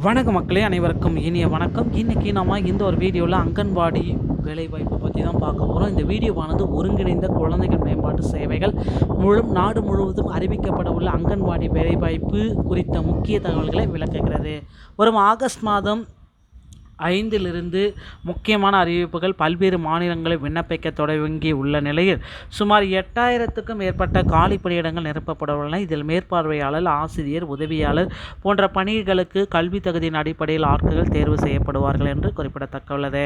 வணக்க மக்களே, அனைவருக்கும் இனிய வணக்கம். இன்றைக்கி நம்ம இந்த ஒரு வீடியோவில் அங்கன்வாடி வேலைவாய்ப்பு பற்றி தான் பார்க்க போகிறோம். இந்த வீடியோவானது ஒருங்கிணைந்த குழந்தைகள் மேம்பாட்டு சேவைகள் நாடு முழுவதும் அறிவிக்கப்பட உள்ள அங்கன்வாடி வேலைவாய்ப்பு குறித்த முக்கிய தகவல்களை விளக்குகிறது. வரும் ஆகஸ்ட் மாதம் 5 முக்கியமான அறிவிப்புகள் பல்வேறு மாநிலங்களில் விண்ணப்பிக்க தொடங்கி உள்ள நிலையில் சுமார் 8000க்கும் மேற்பட்ட காலி பணியிடங்கள் நிரப்பப்பட உள்ளன. இதில் மேற்பார்வையாளர், ஆசிரியர், உதவியாளர் போன்ற பணிகளுக்கு கல்வி தகுதியின் அடிப்படையில் ஆட்கள் தேர்வு செய்யப்படுவார்கள் என்று குறிப்பிடத்தக்கள்ளது.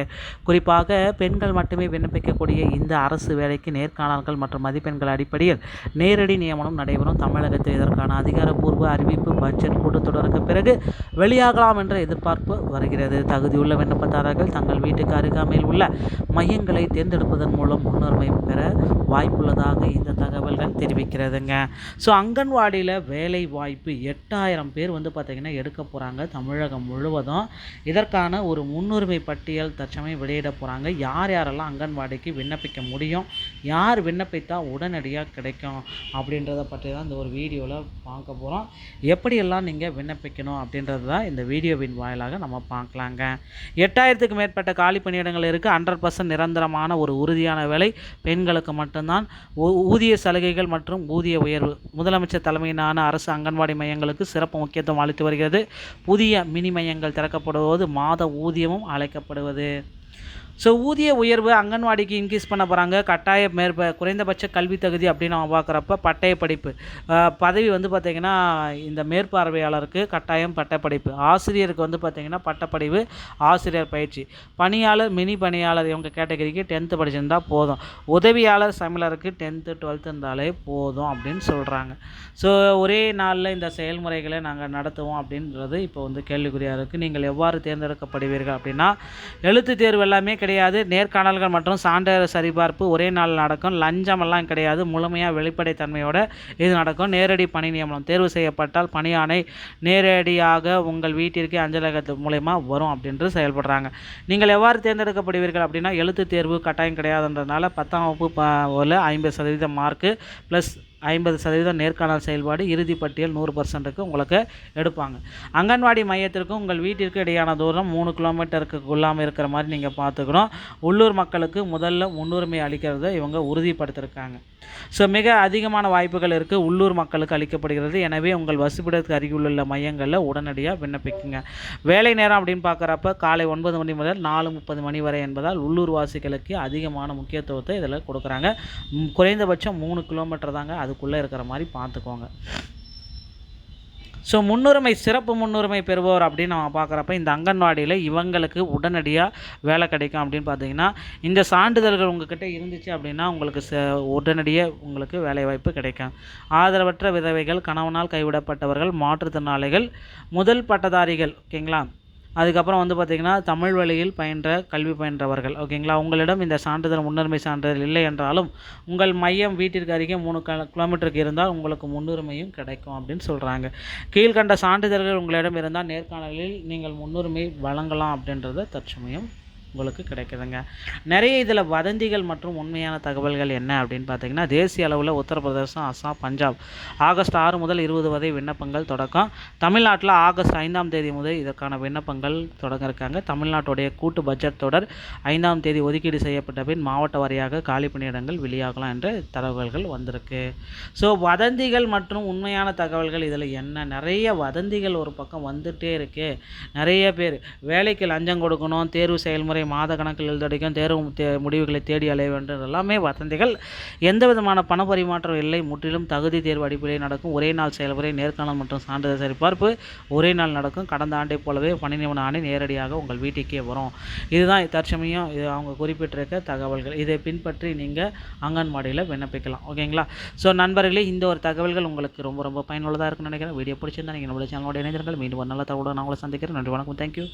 குறிப்பாக பெண்கள் மட்டுமே விண்ணப்பிக்கக்கூடிய இந்த அரசு வேலைக்கு நேர்காணல்கள் மற்றும் மதிப்பெண்கள் அடிப்படையில் நேரடி நியமனம் நடைபெறும். தமிழகத்தில் இதற்கான அதிகாரப்பூர்வ அறிவிப்பு பட்ஜெட் கூட்டத்தொடருக்கு பிறகு வெளியாகலாம் என்ற எதிர்பார்ப்பு வருகிறது. தகுதி உள்ள விண்ணப்பதாரர்கள் தங்கள் வீட்டுக்கு அருகாமையில் உள்ள மையங்களை தேர்ந்தெடுப்பதன் மூலம் முன்னுரிமை பெற வாய்ப்புள்ளதாக இந்த தகவல்கள் தெரிவிக்கிறதுங்க. ஸோ அங்கன்வாடியில் வேலை வாய்ப்பு 8000 பேர் பார்த்திங்கன்னா எடுக்க போகிறாங்க தமிழகம் முழுவதும். இதற்கான ஒரு முன்னுரிமை பட்டியல் தற்சமயம் வெளியிட போகிறாங்க. யாரெல்லாம் அங்கன்வாடிக்கு விண்ணப்பிக்க முடியும், யார் விண்ணப்பித்தா உடனடியாக கிடைக்கும் அப்படின்றத பற்றி தான் இந்த ஒரு வீடியோவில் பார்க்க போகிறோம். எப்படியெல்லாம் நீங்கள் விண்ணப்பிக்கணும் அப்படின்றது தான் இந்த வீடியோவின் வாயிலாக நம்ம பார்க்கலாங்க. 8000க்கும் மேற்பட்ட காலி பணியிடங்கள் இருக்குது. 100% நிரந்தரமான ஒரு உறுதியான வேலை. பெண்களுக்கு மட்டும்தான். ஊதிய சலுகைகள் மற்றும் ஊதிய உயர்வு. முதலமைச்சர் தலைமையிலான அரசு அங்கன்வாடி மையங்களுக்கு சிறப்பு முக்கியத்துவம் அளித்து வருகிறது. புதிய மினி மையங்கள் திறக்கப்படுவது மாத ஊதியமும் அழைக்கப்படுவது. ஸோ ஊதிய உயர்வு அங்கன்வாடிக்கு இன்க்ரீஸ் பண்ண போகிறாங்க. கட்டாய குறைந்தபட்ச கல்வி தகுதி அப்படின்னு நம்ம பார்க்குறப்ப பட்டய படிப்பு பதவி பார்த்திங்கன்னா இந்த மேற்பார்வையாளருக்கு கட்டாயம் பட்டப்படிப்பு, ஆசிரியருக்கு பார்த்திங்கன்னா பட்டப்படிவு, ஆசிரியர் பயிற்சி, பணியாளர், மினி பணியாளர் இவங்க கேட்டகரிக்கு 10th படிச்சிருந்தால் போதும். உதவியாளர் சமையலருக்கு 10th 12th இருந்தாலே போதும் அப்படின்னு சொல்கிறாங்க. ஸோ ஒரே நாளில் இந்த செயல்முறைகளை நாங்கள் நடத்துவோம் அப்படின்றது இப்போ கேள்விக்குறியாக இருக்குது. நீங்கள் எவ்வாறு தேர்ந்தெடுக்கப்படுவீர்கள் அப்படின்னா, எழுத்து தேர்வு எல்லாமே கிடையாது. நேர்காணல்கள் மற்றும் சான்றிதழ் சரிபார்ப்பு ஒரே நாள் நடக்கும். லஞ்சமெல்லாம் கிடையாது. முழுமையாக வெளிப்படைத்தன்மையோடு இது நடக்கும். நேரடி பணி நியமனம். தேர்வு செய்யப்பட்டால் பணியாணை நேரடியாக உங்கள் வீட்டிற்கு அஞ்சலகத்து மூலமா வரும் அப்படின்ட்டு செயல்படுறாங்க. நீங்கள் எவ்வாறு தேர்ந்தெடுக்கப்படுவீர்கள் அப்படின்னா, எழுத்து தேர்வு கட்டாயம் கிடையாதுன்றதுனால 10ஆம் வகுப்பு 50% மார்க்கு ப்ளஸ் 50% நேர்காணல் செயல்பாடு, இறுதி பட்டியல் 100%க்கு உங்களுக்கு எடுப்பாங்க. அங்கன்வாடி மையத்திற்கும் உங்கள் வீட்டிற்கு இடையான தூரம் 3 கிலோமீட்டருக்கு உள்ளாமல் இருக்கிற மாதிரி நீங்கள் பார்த்துக்கணும். உள்ளூர் மக்களுக்கு முதல்ல முன்னுரிமை அளிக்கிறத இவங்க உறுதிப்படுத்திருக்காங்க. ஸோ மிக அதிகமான வாய்ப்புகள் இருக்குது உள்ளூர் மக்களுக்கு அளிக்கப்படுகிறது. எனவே உங்கள் வசிப்பிடத்துக்கு அருகில் உள்ள மையங்களில் உடனடியாக விண்ணப்பிக்குங்க. வேலை நேரம் அப்படின்னு பார்க்குறப்ப காலை 9 மணி முதல் 4:30 மணி வரை என்பதால் உள்ளூர் வாசிகளுக்கு அதிகமான முக்கியத்துவத்தை இதில் கொடுக்குறாங்க. குறைந்தபட்சம் 3 கிலோமீட்டர் தாங்க அதுக்குள்ளே இருக்கிற மாதிரி பார்த்துக்கோங்க. ஸோ சிறப்பு முன்னுரிமை பெறுபவர் அப்படின்னு நம்ம பார்க்குறப்ப இந்த அங்கன்வாடியில் இவங்களுக்கு உடனடியாக வேலை கிடைக்கும் அப்படின்னு பார்த்தீங்கன்னா, இந்த சான்றிதழ்கள் உங்கள்கிட்ட இருந்துச்சு அப்படின்னா உங்களுக்கு உடனடியாக உங்களுக்கு வேலைவாய்ப்பு கிடைக்கும். ஆதரவற்ற விதவைகள், கணவனால் கைவிடப்பட்டவர்கள், மாற்றுத்திறனாளிகள், முதல் பட்டதாரிகள், ஓகேங்களா, அதுக்கப்புறம் பார்த்திங்கன்னா தமிழ் வழியில் கல்வி பயின்றவர்கள், ஓகேங்களா. உங்களிடம் இந்த சான்றிதழ் முன்னுரிமை சான்றிதழ் இல்லை என்றாலும் உங்கள் மையம் வீட்டிற்கு அருகே 3 கிலோமீட்டருக்கு இருந்தால் உங்களுக்கு முன்னுரிமையும் கிடைக்கும் அப்படின்னு சொல்கிறாங்க. கீழ்கண்ட சான்றிதழ்கள் உங்களிடம் இருந்தால் நேர்காணலில் நீங்கள் முன்னுரிமை வழங்கலாம் அப்படின்றத தற்சமயம் உங்களுக்கு கிடைக்குதுங்க. நிறைய இதில் வதந்திகள் மற்றும் உண்மையான தகவல்கள் என்ன அப்படின்னு பார்த்தீங்கன்னா, தேசிய அளவில் உத்தரப்பிரதேசம், அஸ்ஸாம், பஞ்சாப் ஆகஸ்ட் 6 முதல் 20 வரை விண்ணப்பங்கள் தொடக்கம். தமிழ்நாட்டில் ஆகஸ்ட் 5ஆம் தேதி முதல் இதற்கான விண்ணப்பங்கள் தொடங்க இருக்காங்க. தமிழ்நாட்டுடைய கூட்டு பட்ஜெட் தொடர் 5ஆம் தேதி ஒதுக்கீடு செய்யப்பட்ட பின் மாவட்ட வாரியாக காலி பணியிடங்கள் வெளியாகலாம் என்ற தகவல்கள் வந்திருக்கு. ஸோ வதந்திகள் மற்றும் உண்மையான தகவல்கள் இதில் என்ன, நிறைய வதந்திகள் ஒரு பக்கம் வந்துகிட்டே இருக்குது. நிறைய பேர் வேலைக்கு லஞ்சம் கொடுக்கணும், தேர்வு செயல்முறை மாத கணக்கில் எழுதடிக்கும், தேர்வு முடிவுகளை தேடி அலைய வேண்டும், எல்லாமே வதந்திகள். எந்த விதமான பண பரிமாற்றம் இல்லை. முற்றிலும் தகுதி தேர்வு அடிப்படையில் நடக்கும். ஒரே நாள் செயல்முறை. நேர்காணல் மற்றும் சான்றிதழ் சரிபார்ப்பு ஒரே நாள் நடக்கும். கடந்த ஆண்டை போலவே பணி நியமன ஆணை நேரடியாக உங்கள் வீட்டுக்கே வரும். இதுதான் தற்சமயம் இது அவங்க குறிப்பிட்டிருக்க தகவல்கள். இதை பின்பற்றி நீங்கள் அங்கன்வாடியில் விண்ணப்பிக்கலாம், ஓகேங்களா. ஸோ நண்பர்களே, இந்த ஒரு தகவல்கள் உங்களுக்கு ரொம்ப ரொம்ப பயனுள்ளதாக இருக்குன்னு நினைக்கிறேன். வீடியோ பிடிச்சிருந்தா நீங்கள் நம்மளுடைய சேனலோட இணைந்திருங்கள். மீண்டும் ஒரு நல்ல தகவலுடன் நான் உங்களை சந்திக்கிறேன். நன்றி, வணக்கம், தேங்க்யூ.